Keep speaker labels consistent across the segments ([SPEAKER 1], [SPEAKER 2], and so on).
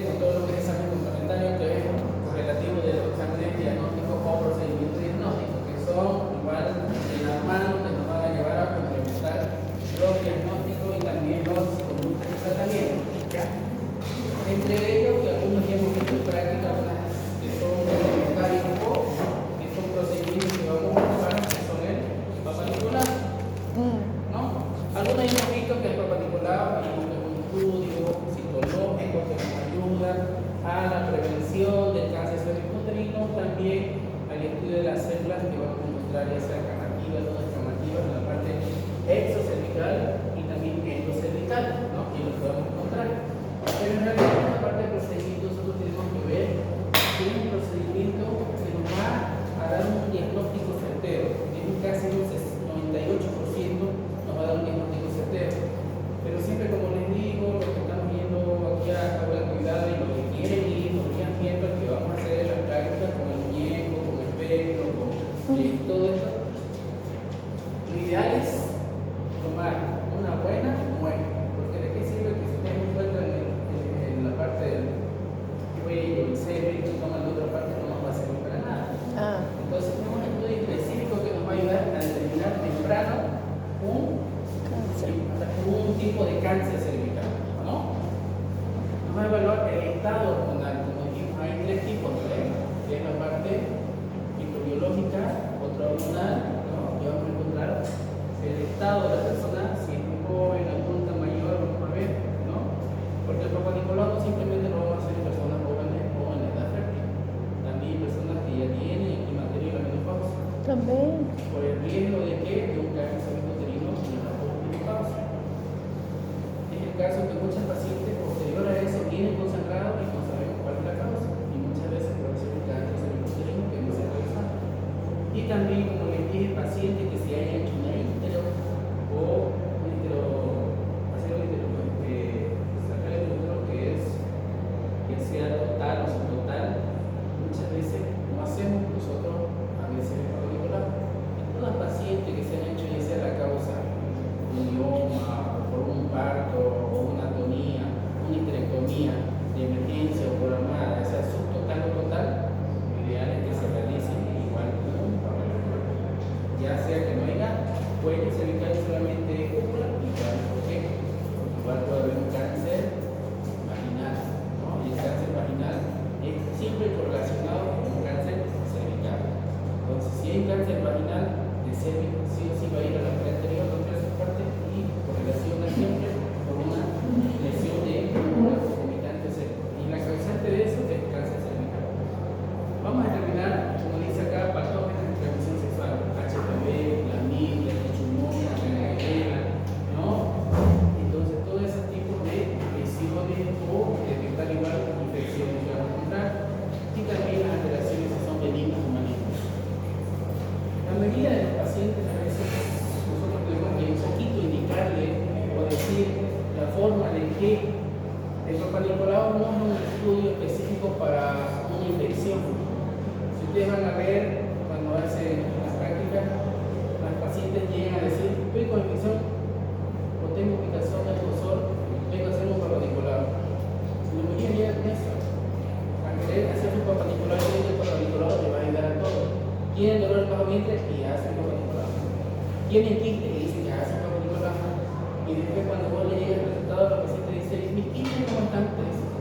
[SPEAKER 1] con todo lo que es examen complementario, que es relativo de los exámenes diagnósticos o procedimientos diagnósticos, que son igual de la mano que nos van a llevar a complementar los diagnósticos y también los conductas de tratamiento. ¿Ya? Entre ellos, que algunos ya hemos visto en práctica, algunas que son complementarios o que son procedimientos que vamos a tomar, que son el papanicolado. ¿No? Algunos hemos visto que el papanicolado es un estudio citológico que nos ayuda a la prevención del cáncer cervicuterino, también al estudio de las células que vamos a encontrar ya sea camativas o descamativas en la parte exocervical y también endocervical, ¿no? Y lo podemos encontrar. Pero en realidad, en la parte de procedimientos, nosotros tenemos que ver que es un procedimiento que nos va a dar un diagnóstico certero. En casi un 98% nos va a dar un diagnóstico certero. Pero siempre, como les digo, lo que estamos viendo aquí a cabo de actividad y lo que quieren ir, nos vayan viendo el que vamos a hacer en las prácticas con el muñeco, con el espectro, con todo esto. Lo ideal es tomar una buena muestra, porque de qué sirve que si ustedes encuentran en la parte del cuello, el cerebro y que toman la otra parte, no nos va a servir para nada. Entonces, tenemos un estudio específico que nos va a ayudar a determinar temprano un tipo de cáncer cervical, ¿no? Vamos a evaluar el estado hormonal. Como dijimos, hay tres tipos, ¿no? Que es la parte microbiológica, otra hormonal, ¿no? Y vamos a encontrar el estado de la persona, si es muy joven, adulta, mayor, vamos a ver, ¿no? Porque el papanicolado simplemente lo vamos a hacer en personas jóvenes o en edad fértil. También personas que ya tienen climaterio y la menopausia.
[SPEAKER 2] También.
[SPEAKER 1] Por el riesgo de que de un cáncer cervicuterino en la menopausia. Es el caso que muchos pacientes posterior a eso vienen con sangrado y no sabemos cuál es la causa. Y muchas veces puede ser un cáncer cervicuterino que no se ha realizado. Y también, como les dije, pacientes que se hayan hecho una ítero o un ítero, hacer un ítero, sacar el útero que es que sea total o subtotal, muchas veces no hacemos nosotros a veces el papanicolado. Todas pacientes que se han hecho ya sea la causa un mioma, por un parto o una atonía, una histerectomía de emergencia o programada, ya sea subtotal o total, lo ideal es que se realicen igual que un papanicolado. Ya sea que no haya cuello cervical solamente cúpula, igual, ¿por qué? Porque igual puede haber un cáncer vaginal, ¿no? Y el cáncer vaginal es siempre correlacionado con un cáncer cervical. Entonces, si hay un cáncer vaginal de cervix, sí o sí va a ir a la parte anterior, donde hace parte, y correlaciona siempre con una lesión de una concomitante cervical. Y la causante de eso es el cáncer cervical. Vamos a determinar, como dice acá, patógenos de transmisión sexual: HPV, clamidia, chikungunya, regla, ¿no? Entonces, todos esos tipos de lesiones o detectar igual infecciones que vamos a encontrar, y también las alteraciones que son benignas o malignas. La mayoría de los pacientes, a veces nosotros tenemos que un poquito indicarle o decir la forma de que el papanicolado no es un estudio específico para una infección. Si ustedes van a ver cuando hacen las prácticas, las pacientes llegan a decir: estoy con infección o tengo picazón de escozor, vengo a hacer un papanicolado. Si la mayoría llegan a eso, a querer hacer un papanicolado, el papanicolado le va a ayudar a todo. Tienen dolor de bajo vientre y hacen papanicolado. Tienen quiste y dicen que hacen papanicolado. Y después, cuando vos le llegas el resultado, la paciente dice: mis quistes no están tensos.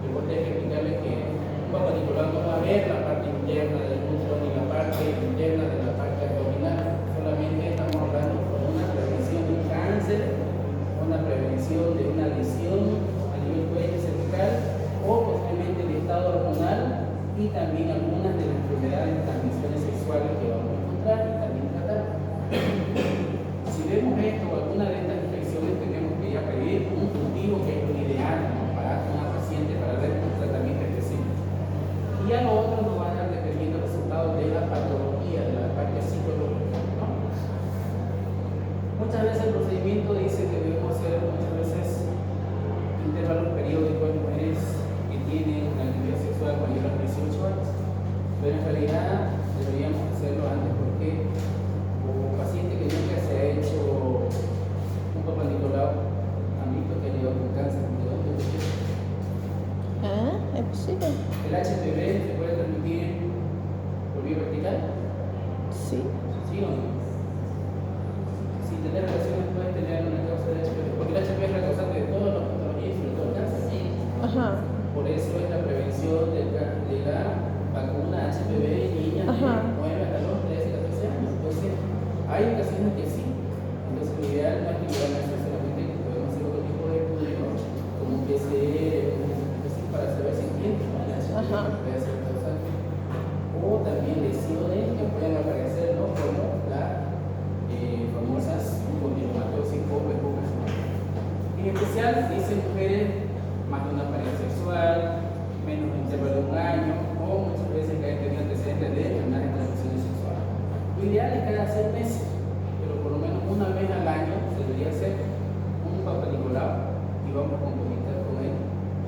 [SPEAKER 1] Y vos tenés que explicarle que un papanicolado no va a ver la parte interna del útero ni la parte interna de la parte abdominal. Solamente estamos hablando de una prevención de un cáncer, una prevención de una lesión a nivel cuello cervical o posiblemente el estado hormonal, y también algunas de las enfermedades de transmisiones sexuales que vamos a encontrar y también tratar. Si vemos esto o alguna de estas infecciones, tenemos que ya pedir un cultivo, que es lo ideal, ¿no?, para una paciente para ver un tratamiento específico. Y ya lo otro nos van a dar dependiendo del resultado de la patología, de la parte psicológica, ¿no? Muchas veces el procedimiento dice que debemos hacer muchas veces intervalos periódicos en mujeres que tienen una actividad sexual mayor a 18 años. el HPV se puede transmitir por vía vertical.
[SPEAKER 2] Sí.
[SPEAKER 1] ¿Sí o no? Si tener relaciones puedes tener una causa de HPV, porque el HPV es la causante de todas las patologías y sobre todo el cáncer.
[SPEAKER 2] Ajá.
[SPEAKER 1] Por eso es la prevención de la vacuna HPV en niñas de 9 hasta los 13, 14 años. Entonces, hay ocasiones que sí. Entonces, lo ideal no es que lo hagan solamente, que podemos hacer otro tipo de estudio, como un PCR, para saber si tiene la HPV puede ser causante. O también lesiones que pueden aparecer, ¿no? Como las famosas condilomatosis o verrugas. En especial, dicen mujeres más de una pareja sexual, menos de un intervalo de un año, o muchas veces que hayan tenido antecedentes de enfermedades de transmisión sexual. Lo ideal es cada 6 meses, pero por lo menos una vez al año se debería hacer un Papa Nicolau, y vamos a complementar con él,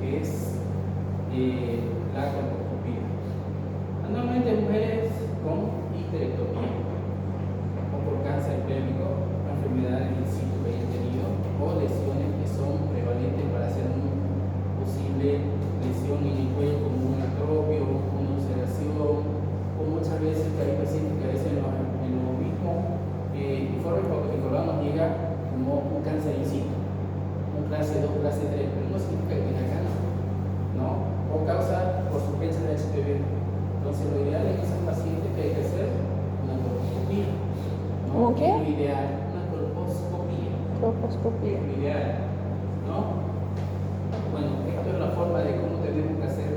[SPEAKER 1] que es la colposcopía. Anualmente mujeres con histerectomía o por cáncer pélvico, enfermedades in situ que hayan tenido o lesiones que son prevalentes para hacer una posible lesión en el cuello como un atropio, una ulceración, o muchas veces que hay pacientes que a veces en lo mismo informe particular nos llega como un cáncer in situ, un clase 2, clase 3, pero no significa que tenga cáncer, ¿no? O causa por sospecha de HPV. Entonces lo ideal en esos pacientes que hay que hacer una colposcopía, ¿no?
[SPEAKER 2] ¿Cómo qué?
[SPEAKER 1] Lo ideal, una colposcopía.
[SPEAKER 2] Colposcopía.
[SPEAKER 1] Lo ideal, ¿no? Bueno, esto es la forma de cómo tenemos que hacer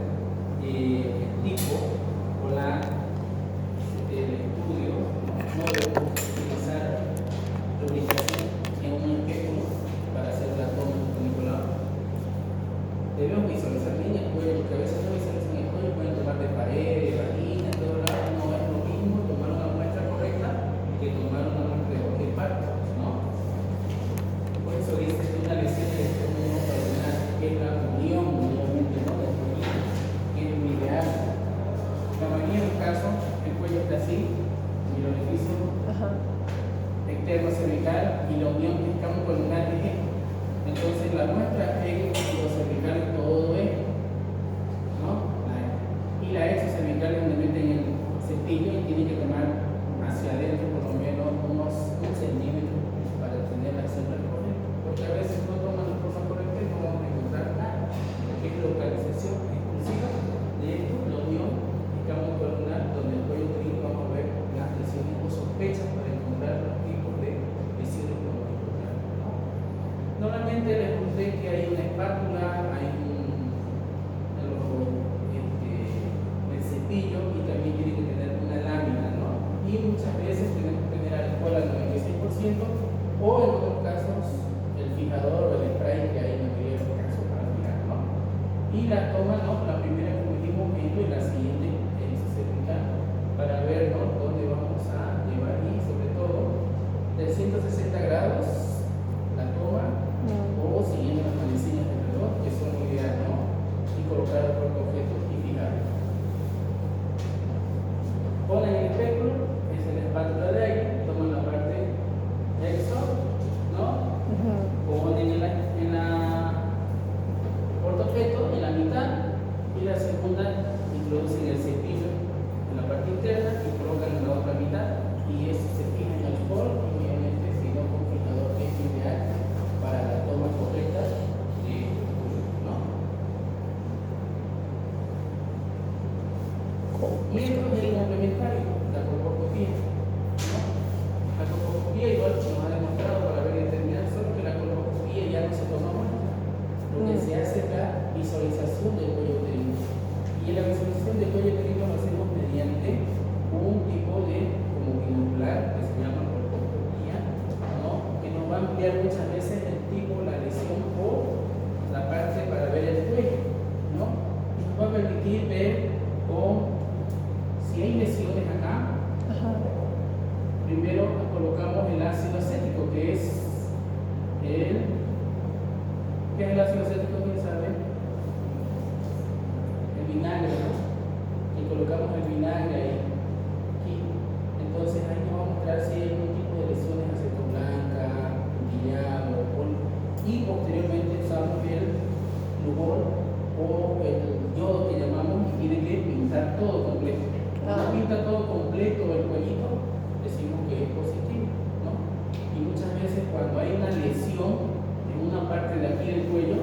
[SPEAKER 1] el tipo o el estudio. No debemos utilizar lubricación en un espejo para hacer la toma funicular. Debemos visualizar bien el cuello, porque a veces no visualizan el cuello, pueden tomar de pared, de vagina, de todos lados. No es lo mismo tomar una muestra correcta que tomar una muestra de cualquier parte, ¿no? Por eso dice que una lesión de estómago pulmonar es la unión, obviamente, ¿no? De estómago, que es lo ideal. La mayoría de los casos, el cuello está así, y el orificio externo cervical y la unión que estamos pulmonar es esto. Entonces la muestra es lo cervical todo esto, ¿no? Y la exocervical es donde meten el cepillo y tiene que tomar hacia adentro por lo menos unos 1 centímetro para tener la célula correcta. Porque a veces no toman la forma correcta y no vamos a encontrar nada. Porque es localización exclusiva de esto, la unión escamocolumnar, donde el cuello uterino vamos a ver las lesiones o sospechas para encontrar los tipos de lesiones columnar, ¿no? Normalmente les conté que hay una espátula, hay el cepillo y también tiene que tener una lámina, ¿no? Y muchas veces tenemos que tener alcohol al 96% o en otros casos el fijador o el spray que hay en la mayoría de los casos para fijar, ¿no? Y la toma, ¿no? La primera que metimos y la siguiente cervical para ver, ¿no? Dónde vamos a llevar y sobre todo de 160 grados la toma o siguiendo las manecillas del reloj, que son ideal, ¿no? Y colocar otros objetos y fijar. Ponen el espéculo, es la espátula de aire, toman la parte de exo, ¿no? Ponen en la ortopeto, en la mitad, y la segunda introducen el cepillo en la parte interna y colocan en la otra mitad, y eso se fija en alcohol, y obviamente si no con fijador, que es ideal para la toma correcta de ¿no? Y esto es el complementario, la colposcopía, ¿no? La colposcopía igual nos ha demostrado para ver y determinar, solo que la colposcopía ya no se toma muestra. Lo que se hace es la visualización del cuello uterino. Y en la visualización del cuello uterino lo hacemos mediante un tipo de como binocular que se llama colposcopía, ¿no? Que nos va a ampliar muchas veces el tipo, la lesión o la parte para ver el cuello, ¿no? Y nos va a permitir ver si hay lesiones acá. Primero colocamos el ácido acético, que es ¿qué es el ácido acético? ¿Quién sabe? El vinagre, ¿no? Y colocamos el vinagre ahí. Aquí. Entonces ahí nos va a mostrar si hay algún tipo de lesiones acetoblanca, puntillado, y posteriormente usamos el flúor o el yodo que llamamos y tiene que todo completo. Cuando
[SPEAKER 2] Ah.
[SPEAKER 1] pinta todo completo el cuellito, decimos que es positivo, ¿no? Y muchas veces cuando hay una lesión en una parte de aquí del cuello,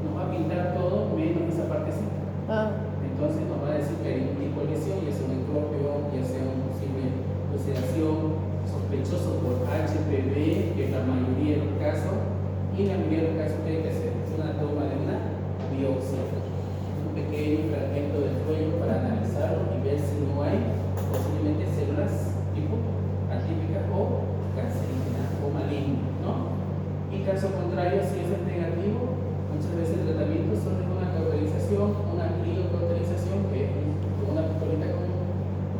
[SPEAKER 1] nos va a pintar todo menos esa partecita.
[SPEAKER 2] Ah.
[SPEAKER 1] Entonces nos va a decir que hay un tipo de lesión, ya sea un ectropio, ya sea una posible ulceración, sospechoso por HPV, que es la mayoría de los casos, y en la mayoría de los casos que hay que hacer una toma de una biopsia, un pequeño fragmento del cuello para analizarlo y ver si no hay posiblemente células tipo atípicas o cancerígenas o malignas, ¿no? Y caso contrario, si eso es negativo, muchas veces el tratamiento solo es una cauterización, una criocauterización, que es una pistolita con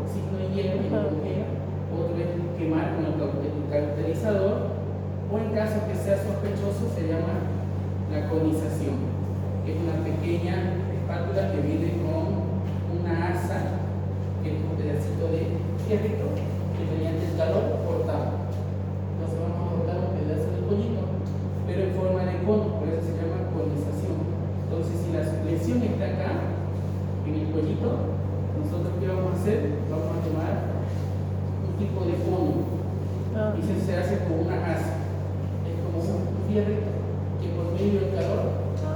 [SPEAKER 1] oxígeno de hielo y lo congela, otro es quemar con el cauterizador, o en caso que sea sospechoso se llama la conización, que es una pequeña espátula que viene con una asa, que es un pedacito de fierrito que mediante el calor cortamos. Entonces vamos a cortar un pedazo del pollito, pero en forma de cono, por eso se llama conización. Entonces, si la lesión está acá, en el pollito, nosotros ¿qué vamos a hacer? Vamos a tomar un tipo de cono.
[SPEAKER 2] Ah.
[SPEAKER 1] Y eso se hace con una asa. Es como un fierrito que por medio del calor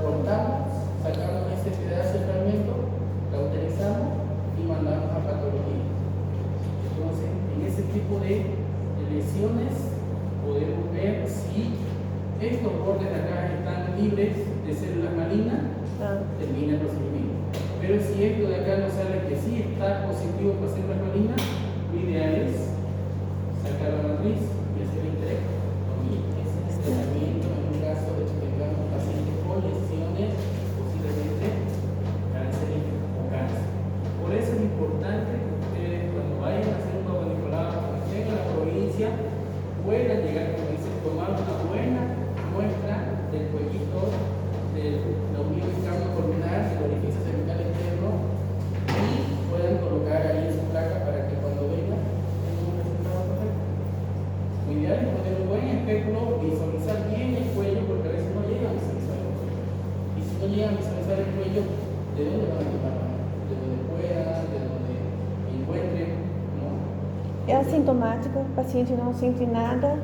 [SPEAKER 1] cortamos, sacamos ese pedazo de fragmento, cauterizamos y mandamos a patología. Entonces, en ese tipo de lesiones podemos ver si estos bordes de acá están libres de células malignas,
[SPEAKER 2] Ah.
[SPEAKER 1] termina el procedimiento. Pero si esto de acá nos sale que sí está positivo por células malignas, lo ideal es sacar la matriz y hacer la histerectomía. Ese es el tratamiento en un caso de que tengamos pacientes con lesiones, posiblemente cancerígenas o cáncer. Por eso es importante que ustedes, cuando vayan a hacer un manipulado, cuando estén en la provincia, puedan llegar, como dice, tomar una buena muestra del cuellito, de la unión interno-pulmonar, del orificio cervical interno, y puedan colocar ahí su placa para que cuando venga tengan un resultado perfecto. Lo ideal es poner un buen especulo, visualizar bien el cuello, porque a veces no llegan a visualizar el cuello. Y si no llegan a visualizar el cuello, ¿de dónde van a tomar? De donde puedan, de donde encuentren, ¿no?
[SPEAKER 2] É assintomática, o paciente não sente nada.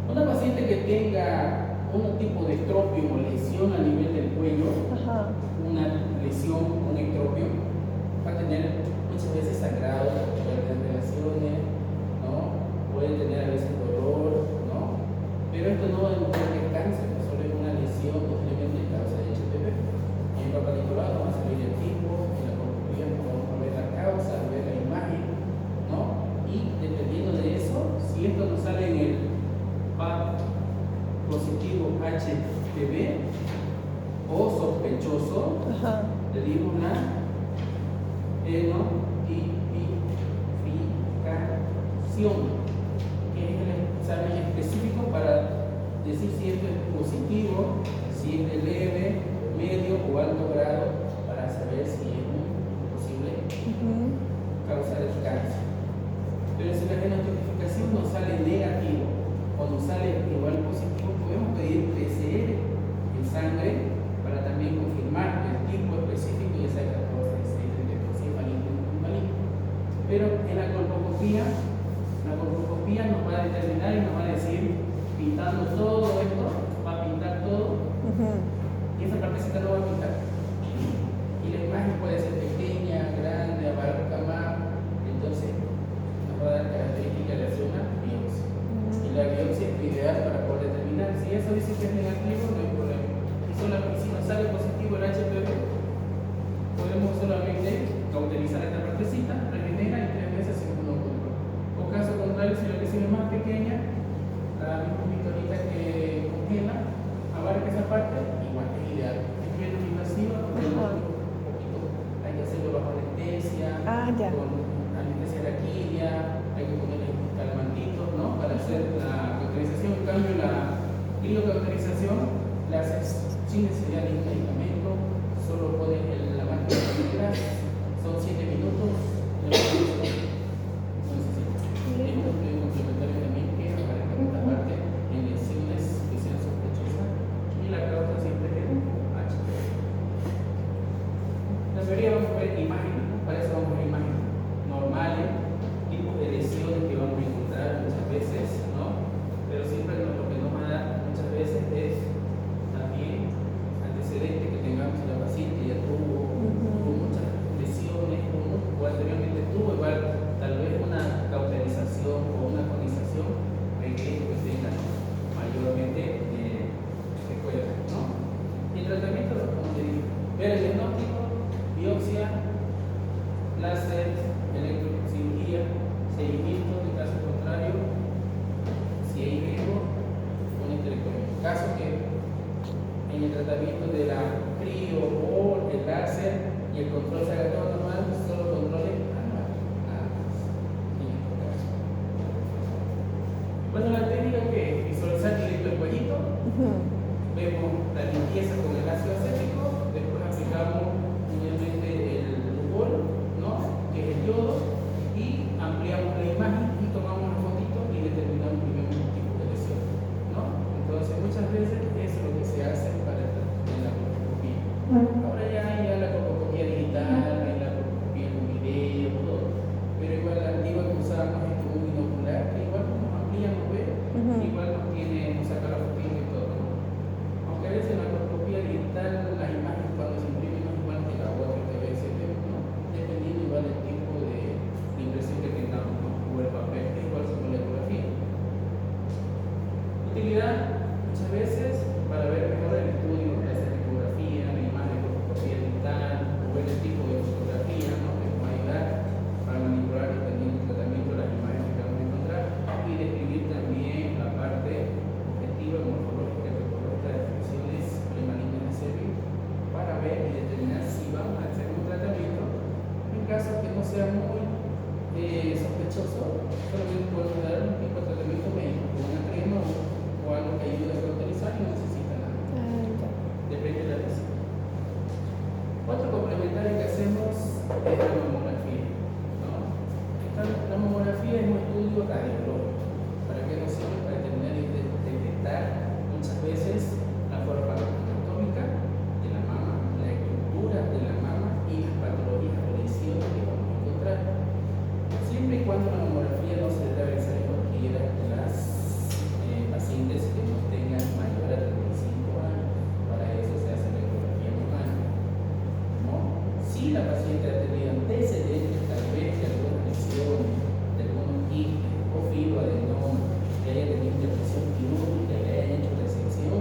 [SPEAKER 1] Una paciente que tenga un tipo de ectropio o lesión a nivel del cuello,
[SPEAKER 2] Ajá.
[SPEAKER 1] una lesión, un ectropio, va a tener muchas veces sangrado, puede tener relaciones, ¿no? Puede tener a veces dolor, ¿no? Pero esto no va a demostrar que es cáncer, no solo es una lesión posiblemente causa de HPV. En el particular vamos a salir el tipo, en la coloscopía vamos a ver la causa, a ver la imagen, ¿no? Y dependiendo de eso, si esto nos sale en el PAP positivo HPV o sospechoso,
[SPEAKER 2] Ajá.
[SPEAKER 1] le dimos la genotipificación, que es el examen específico para decir si esto es positivo, si es de leve, medio o alto grado, para saber si es un posible causa del cáncer. Pero si la genotipificación nos sale negativo o nos sale igual positivo, podemos pedir PCR en sangre para también confirmar el tipo específico y esa causa de si es maligno o maligno. Pero en la colposcopía nos va a determinar y nos va a decir, pintando todo esto, va a pintar todo, y esa partecita no va a pintar. Y la imagen puede ser pequeña, grande, abarca más, entonces nos va a dar características de hacer una biopsia. Y la biopsia es ideal para poder determinar si eso dice que es negativo, no hay problema. Y si nos sale positivo el HPV, podemos solamente cauterizar esta partecita, regenera y 3 meses sin un control. O caso contrario, si la lesión es más pequeña, la misma pistolita que congela, abarca esa parte, igual es ideal. Es menos invasiva, porque un poquito hay que hacerlo bajo anestesia,
[SPEAKER 2] Ah, ya.
[SPEAKER 1] con anestesia raquídea, hay que ponerle calmantitos, ¿no? Para hacer la cauterización. En cambio, la criocauterización la haces sin necesidad de medicamento, solo pones la máquina de piedras, son 7 minutos, no necesita. Es un complementario también que aparezca en esta parte en lesiones que sean sospechosas y la causa siempre es el HPV. La mayoría vamos a ver imágenes, ¿no? Para eso diagnóstico, biopsia, láser, electrocirugía, seguimiento, en caso contrario, si hay riesgo, una histerectomía. En caso que en el tratamiento de la crio o el láser y el control se haga todo normal, solo controles anuales, nada más. En este caso. Bueno, la técnica que es visualizar directo el cuellito, vemos la limpieza con el ácido acético, después aplicamos nuevamente el rubor, ¿no? Que es el yodo, y ampliamos la imagen y tomamos una fotito y determinamos el mismo tipo de lesión, ¿no? Entonces muchas veces eso es lo que se hace para en la colposcopía. Ahora ya hay la colposcopía digital, hay la colposcopía con video, todo, pero igual la antigua que usábamos es como un binocular, que igual nos amplía, nos ve, igual nos tiene, nos saca la fotito y todo, ¿no? Aunque a veces en la colposcopía digital las imágenes cuando se imprimen no es igual que la otra que ve, ¿no? Dependiendo igual del tipo de impresión que tengamos, ¿no? O el papel, es igual como la ecografía. Utilidad, muchas veces, para ver mejor el estudio, ya sea ecografía, la imagen de colposcopía digital, o ver el tipo de fotografía, ¿no? Que nos va a ayudar para manipular dependiendo del tratamiento las imágenes que vamos a encontrar y describir también la parte objetiva, morfológica que por estas descripciones premalignas de cervix para ver y determinar si vamos a hacer un tratamiento. En caso que no sea muy sospechoso, solamente podemos dar un tipo de tratamiento médico, con una crema o algo que ayude a cauterizar y no necesita nada. Depende de la lesión. Otro complementario que hacemos es la mamografía, ¿no? La mamografía es un estudio radiológico. ¿Para qué nos sirve? Para determinar y detectar muchas veces la forma anatómica de la mama, la estructura de la mama y las patologías o lesiones que vamos a encontrar. Siempre y cuando la mamografía no se debe realizar en cualquiera de las pacientes que no tengan mayor a 35 años. Para eso se hace la ecografía normal, ¿no? Si la paciente ha tenido antecedentes tal vez de alguna lesión, de algunos quistes o fibroadenoma, que haya tenido intervención quirúrgica y le hayan hecho resección,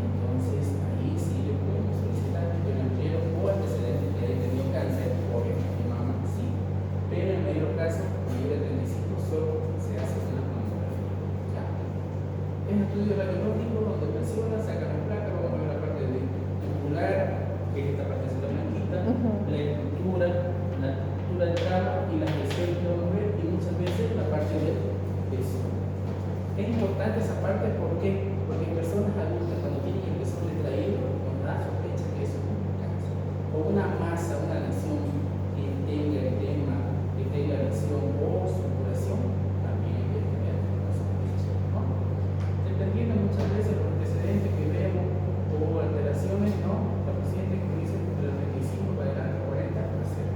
[SPEAKER 1] entonces ahí sí le podemos solicitar que el embrión o antecedentes que haya tenido cáncer o de mama, sí. Pero en mayor caso, mayor de 35 solo se hace una mamografía. ¿Ya? Es un estudio radiológico donde presionan, sacan las placas, vamos a ver la parte de tubular, que es esta parte de la blanquita, la estructura del tramo y las lesiones que vamos a ver, y muchas veces la parte del peso. Es importante esa parte, ¿por qué? Porque en personas adultas, cuando tienen el peso retraído, nos da sospecha que eso es un cáncer. O una masa, una lesión que tenga edema, que tenga lesión o supuración, también hay que tener una sospecha, ¿no? Dependiendo muchas veces los antecedentes que vemos o alteraciones, ¿no? La paciente que dice de los 25 para adelante, 40, puede ser.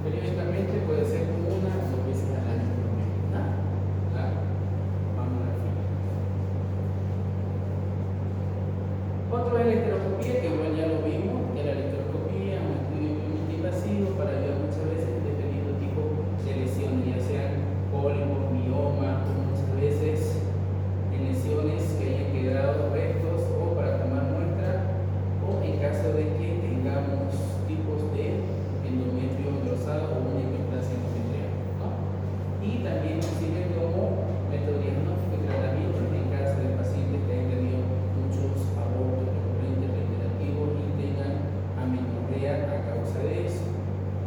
[SPEAKER 1] Periódicamente puede ser una o dos veces al año, por lo menos, ¿no? La mamografía. Otro es la histeroscopía, que igual ya lo vimos, que la histeroscopía es un estudio muy invasivo para ayudar muchas veces dependiendo del tipo de lesiones, ya sean pólipos, miomas, o muchas veces en lesiones que hayan quedado restos o para tomar muestra, o en caso de que tengamos tipos de endometrio engrosado o una hiperplasia endometrial, ¿no? Y también nos sirve como método diagnóstico y tratamiento en caso de pacientes que hayan tenido muchos abortos recurrentes, reiterativos y tengan amenorrea a causa de eso.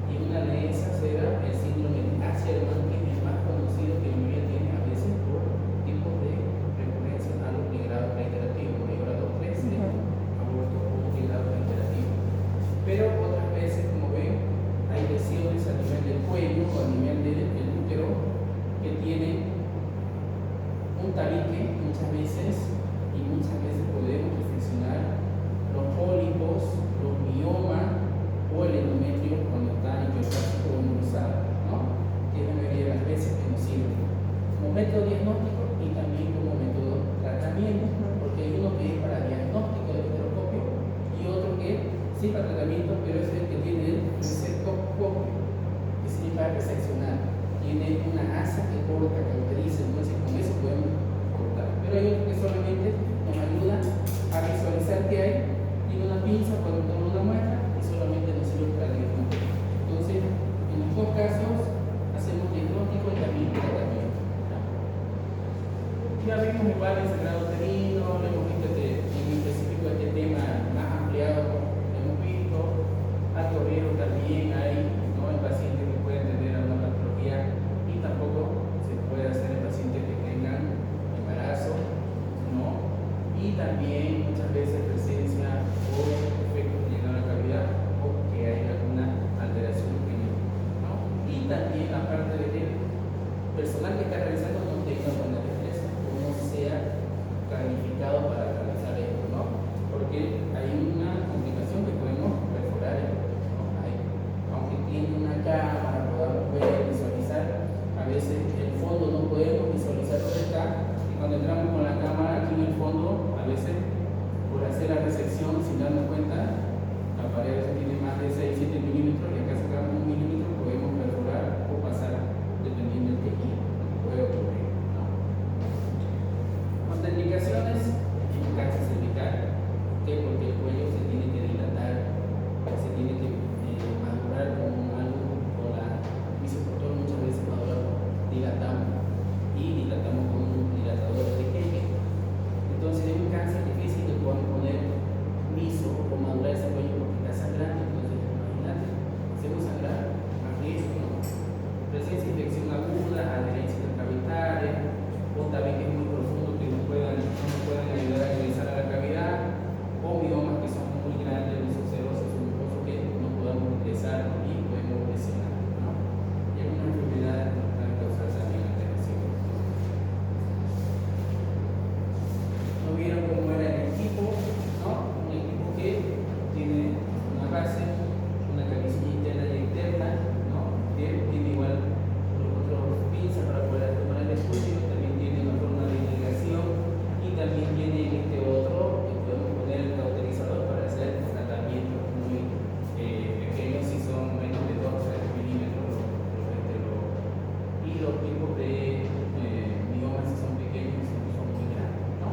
[SPEAKER 1] Y una de esas era el síndrome de Asherman, que es el más conocido que la mayoría tiene a veces por tipos de recurrencia a los de grado reiterativo, mayor a 2-3 de aborto o de grado reiterativo. Pero otras veces, como ven, hay lesiones a nivel del cuello o a nivel del útero que tienen un tabique muchas veces podemos reflexionar los pólipos, los miomas o el endometrio cuando está hiperplástico o engrosado, ¿no? Que es la mayoría de las veces que nos sirve como método diagnóstico y también como método de tratamiento, porque hay uno que es para diagnóstico del histeroscopio y otro que sí para tratamiento, pero es el que tiene el resectoscopio, que significa reseccionar. Tiene una asa que corta, cauteriza, entonces con eso podemos cortar. Pero hay otro que solamente nos ayuda a visualizar qué hay. Tiene una pinza cuando toma una muestra y solamente nos sirve para el diagnóstico. Entonces, en los dos casos, hacemos diagnóstico y también tratamiento. Ya vimos igual el sangrado uterino, lo hemos visto en específico este tema más ampliado, lo hemos visto. Alto riesgo también hay, ¿no? En pacientes que pueden tener alguna patología y tampoco se puede hacer en pacientes que tengan embarazo, ¿no? Y también muchas veces presencia o efectos que llegan a la cavidad o que hay alguna alteración clínica, ¿no? Y también aparte de que el personal que está realizando no tenga buena destreza o no sea calificado para realizar esto, ¿no? Porque hay una complicación que podemos perforar, ¿no? Aunque tiene una cámara, podamos ver, visualizar, a veces el fondo no podemos visualizar dónde está. Cuando entramos con la cámara aquí en el fondo, a veces por hacer la resección sin darnos cuenta, la pared a veces tiene más de 6-7 milímetros y acá sacamos 1 milímetro, podemos perforar o pasar dependiendo del tejido. Puede ocurrir, ¿no? Contraindicaciones en cáncer cervical, ¿por qué? Porque el cuello se tiene que dilatar, se tiene que madurar con algo, con la misoportor muchas veces maduramos, dilatamos y dilatamos con un dilatador de Kegel. Entonces es un cáncer difícil de poder poner miso o madurar ese cuello porque está sangrando. Entonces imagínate, hacemos sangrar, más riesgo, ¿no? Presencia de infección aguda, adherencia intercavitaria, o también que es muy profundo que no nos puedan ayudar a ingresar a la cavidad, o miomas que son muy grandes, los ulcerosos o mucosos que no podamos ingresar y podemos lesionar, ¿no? Y algunas enfermedades nos pueden causar también alteración. ¿No vieron cómo era el equipo? ¿No? Un equipo que tiene una base, una cabecilla interna y externa, ¿no? Que tiene igual los otros pinzas para poder tomar el estudio, también tiene una forma de irrigación y también tiene este otro que podemos poner el cauterizador para hacer tratamientos muy pequeños si son menos de 2-3 milímetros y los tipos de miomas si son pequeños son muy grandes, ¿no?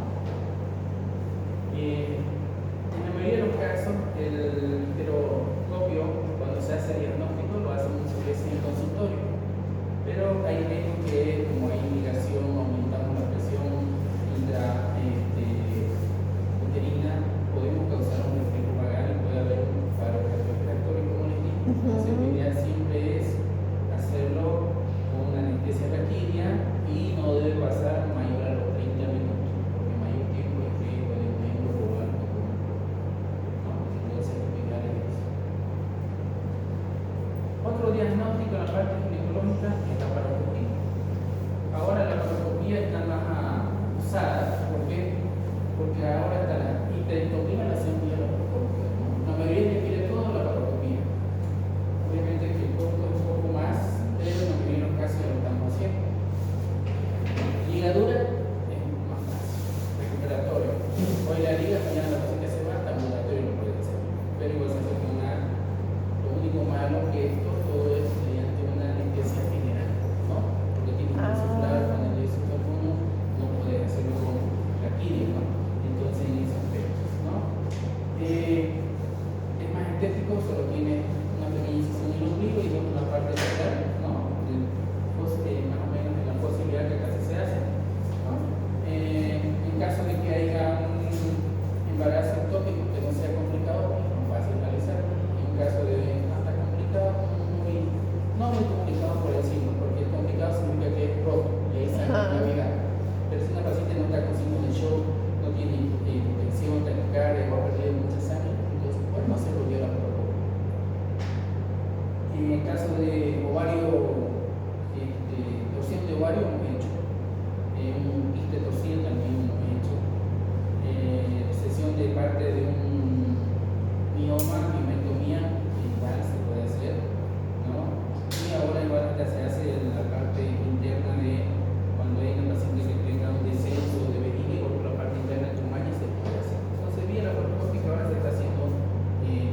[SPEAKER 1] En la mayoría de los casos el histeroscopio cuando se hace diagnóstico lo hace muchas veces en el consultorio, pero hay veces que como hay indicación aumentamos la presión uterina, podemos causar un reflejo vagal y puede haber un paro cardiorrespiratorio como les dije. Entonces la idea siempre es hacerlo con una anestesia raquídea y no debe pasar mayor a los 30 minutos, porque mayor tiempo es riesgo de un miembro global, ¿no? Entonces lo ideal es eso. Otro diagnóstico en la parte ginecológica es la paroscopía. Ahora la paroscopía está más usada, ¿por qué? Porque ahora está la histerectomía, la hacemos vía laparoscópica, ¿no? La mayoría quiere todo la paroscopía. Obviamente que el costo es un poco más, pero en la mayoría de los casos lo estamos haciendo. Ligadura es más fácil, recuperatorio. Hoy la liga, mañana la paciente se va, hasta ambulatorio lo puede hacer, pero igual se hace con una. Lo único malo que esto todo es mediante una anestesia general, ¿no? Porque tiene que soplar con el isótono, no puedes hacerlo con la química, ¿no? Entonces en ese aspecto, ¿no? Es más estético, solo tiene una pequeña incisión en el ombligo y una parte lateral, ¿no? Más o menos en la posibilidad que casi se hace, ¿no? En caso de que haya un embarazo ectópico que no sea complicado, es más fácil realizarlo. En caso de hasta complicado, no muy complicado por decirlo, porque complicado significa que es roto, le es cavidad. Pero si una paciente no está con signos de shock, no tiene infección, taquicardia o ha perdido mucha sangre, entonces podemos hacerlo vía laparoscopia. En el caso de ovario, torsión de ovario hemos hecho, un quiste torcido también hemos hecho, sesión de parte de un mioma, miometomía, igual se puede hacer, ¿no? Y ahora igual se hace en la parte interna de cuando hay una paciente que tenga un descenso de vejiga o por la parte interna de tumaña se puede hacer. Entonces vía laparoscópica ahora se está haciendo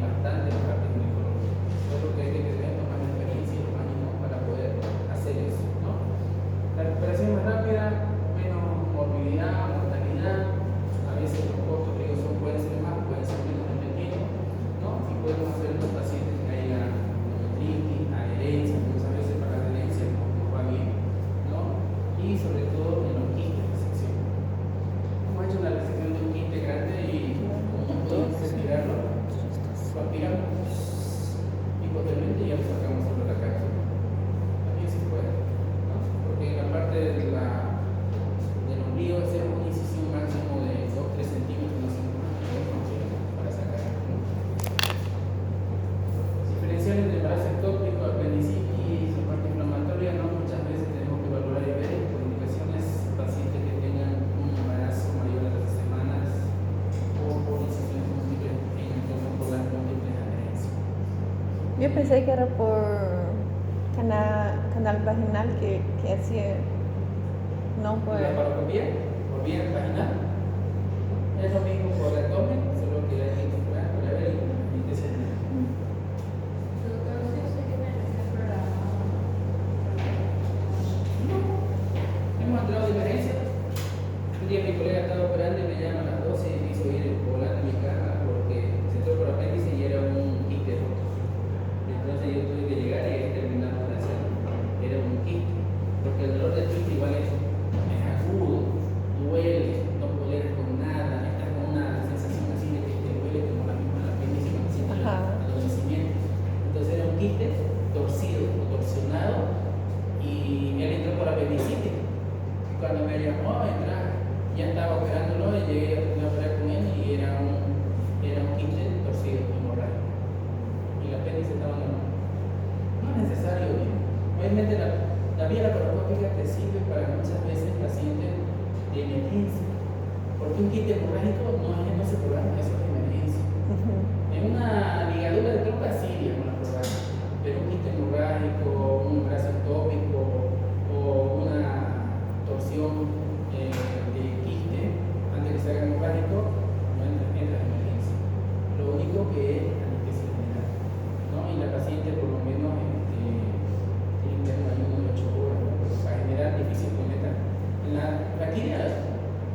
[SPEAKER 1] bastante en la parte ginecológica. Solo que hay que tener más experiencia y los años para poder hacer eso, ¿no? La recuperación más rápida, menos morbilidad, mortalidad, a veces los costos que son pueden ser más, pueden ser menos dependiendo, ¿no? Y podemos hacerlo
[SPEAKER 2] Yo pensé que era por canal vaginal que hacía, no por...
[SPEAKER 1] La paroscopía, por vía vaginal, es lo mismo por el abdomen, solo que hay que por ver y que se hemos entrado de emergencia. Un día mi colega estaba operando y me llama a las 12 y me hizo ir volando a mi cama porque se entró por apéndice y era un quiste roto. Entonces yo tuve que llegar y ahí terminamos de hacer. Era un quiste. Porque el dolor del quiste igual es agudo, duele, no poder con nada, estás con una sensación así de que te duele como la misma apéndice cuando sientes el adormecimiento. Entonces era un quiste torcido o torsionado y él entró por apendicitis. Cuando me llamó a entrar, ya estaba operándolo y llegué a operar con él y era un quiste torcido, hemorrágico. Y la apéndice estaba normal. No es necesario, obviamente la vía laparoscópica te sirve para muchas veces pacientes de emergencia. Porque un quiste hemorrágico no se programa, eso es de emergencia. En una ligadura de trompa sí, digamos, la programa. Pero un quiste hemorrágico, un brazo ectópico o una torsión de quiste antes que se haga hemorrágico no entra en emergencia. Lo único que es anestesia general, ¿no? Y la paciente por lo menos tiene que tener un ayuno de 8 horas, ¿no? Pero para general difícil que meta en la quimio,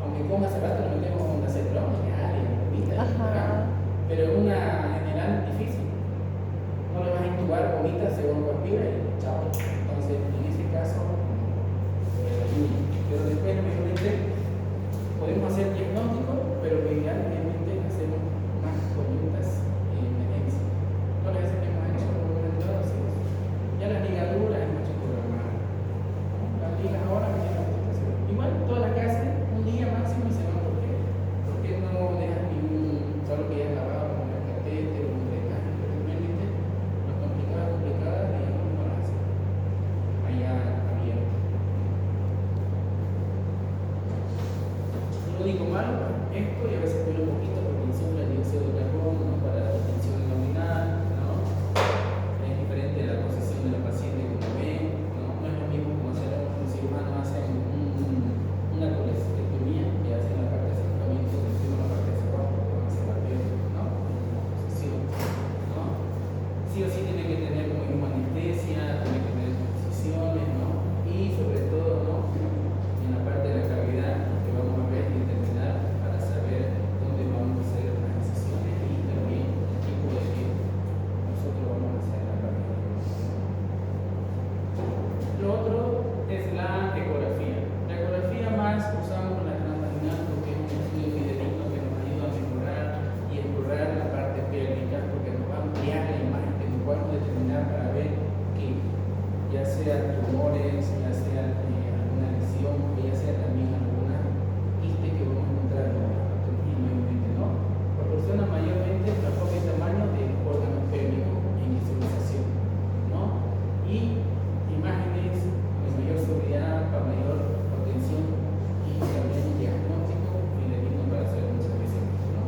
[SPEAKER 1] aunque coma hace rato no metemos una cetrón, pero en una general difícil. No le vas a intubar, vomita, se respira y chao. Entonces en ese caso pero después mejormente podemos hacer diagnóstico, pero lo ideal obviamente hacemos más conductas en emergencia. Todas las veces que hemos hecho ya las ligaduras hemos hecho programadas. Las ligas ahora me llevan a igual todas las que hacen un día máximo y se van. ¿Por qué no dejas ningún solo que ya es lavado con el catéter o un drenaje? Pero realmente las complicadas digamos no las hacen allá abierto. Lo único malo es esto y a veces duele un poquito porque insufla el dióxido de carbono, ¿no? Para la tensión abdominal, ¿no? Es diferente de la posición de la paciente como ven, ¿no? No es lo mismo como hacer un cirujano hace una colestectomía que hace la parte de acercamiento del seno a la parte de abajo, como hace la piel, ¿no? La posición, ¿no? Sí o sí tiene que tener como mismo anestesia, tiene que tener posiciones, ¿no? Y sobre todo, ¿no? En la parte de la cavidad que vamos a ver y determinar para saber dónde vamos a hacer las incisiones y también el tipo de que nosotros vamos a hacer la parte. Lo otro es la ecografía. La ecografía más usamos con la transvaginal porque es un estudio fidedigno que nos ayuda a mejorar y explorar la parte pélvica porque nos va a ampliar la imagen que nos podemos determinar para ver que ya sea tumores, ya sea alguna lesión, o ya sea también alguna quiste que vamos a encontrar en la patología mayormente, ¿no? Proporciona mayormente la forma y tamaño del órgano pélvico en visualización, ¿no? Y imágenes de mayor seguridad, para mayor obtención y también un diagnóstico fidedigno para hacer muchas veces, ¿no?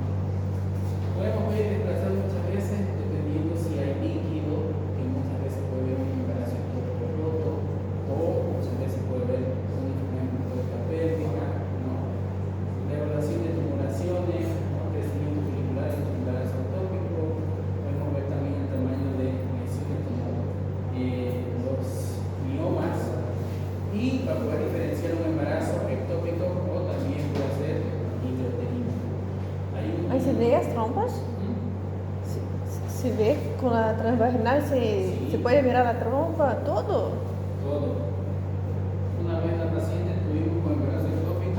[SPEAKER 1] Podemos ver desplazar muchas veces dependiendo si hay líquido, que muchas veces puede haber un embarazo ectópico roto, o muchas veces puede haber una enfermedad pélvica, ¿no? La evaluación de tumoraciones, ¿no? Crecimiento folicular en un embarazo ectópico. Podemos ver también el tamaño de lesiones como los miomas y para poder diferenciar un embarazo ectópico o también puede ser intrauterino.
[SPEAKER 2] Ahí se ve las trompas. Se ve con la transvaginal, se puede mirar la trompa, todo.
[SPEAKER 1] Todo. Una vez la paciente tuvimos con embarazo ectópico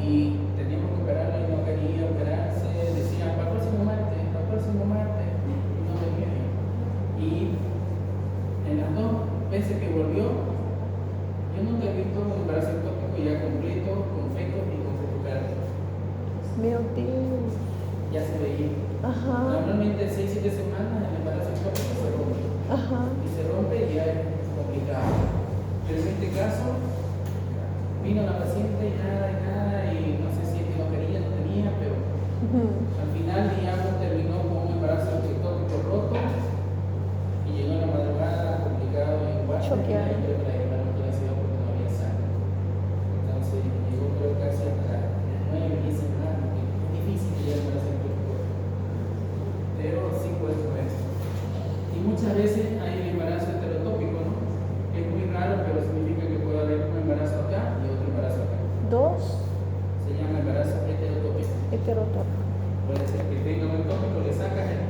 [SPEAKER 1] y teníamos que operarla y no quería operarse. Decían, para el próximo martes, y no venía. Y en las 2 veces que volvió, yo nunca he visto un embarazo ectópico ya completo, con fetos y con fetocardio.
[SPEAKER 2] Meu Deus.
[SPEAKER 1] Ya se veía. Normalmente 6-7 semanas el embarazo ectópico se rompe. Y se rompe y ya es complicado. Pero en este caso, vino la paciente y nada, y no sé si es que no quería, no tenía, pero al final, digamos, terminó con un embarazo ectópico
[SPEAKER 2] Ya.
[SPEAKER 1] y creo que la llevaron a la ciudad porque no había sangre. Entonces llegó creo casi hasta las 9 y ese rato, que es difícil que llegue para hacer el cuerpo. Pero sí puede comer. Y muchas veces hay el embarazo heterotópico, ¿no? Es muy raro, pero significa que puede haber un embarazo acá y otro embarazo acá.
[SPEAKER 2] Dos
[SPEAKER 1] Se llama embarazo heterotópico.
[SPEAKER 2] heterotópicos.
[SPEAKER 1] Puede ser que tenga un tópico, le sacas el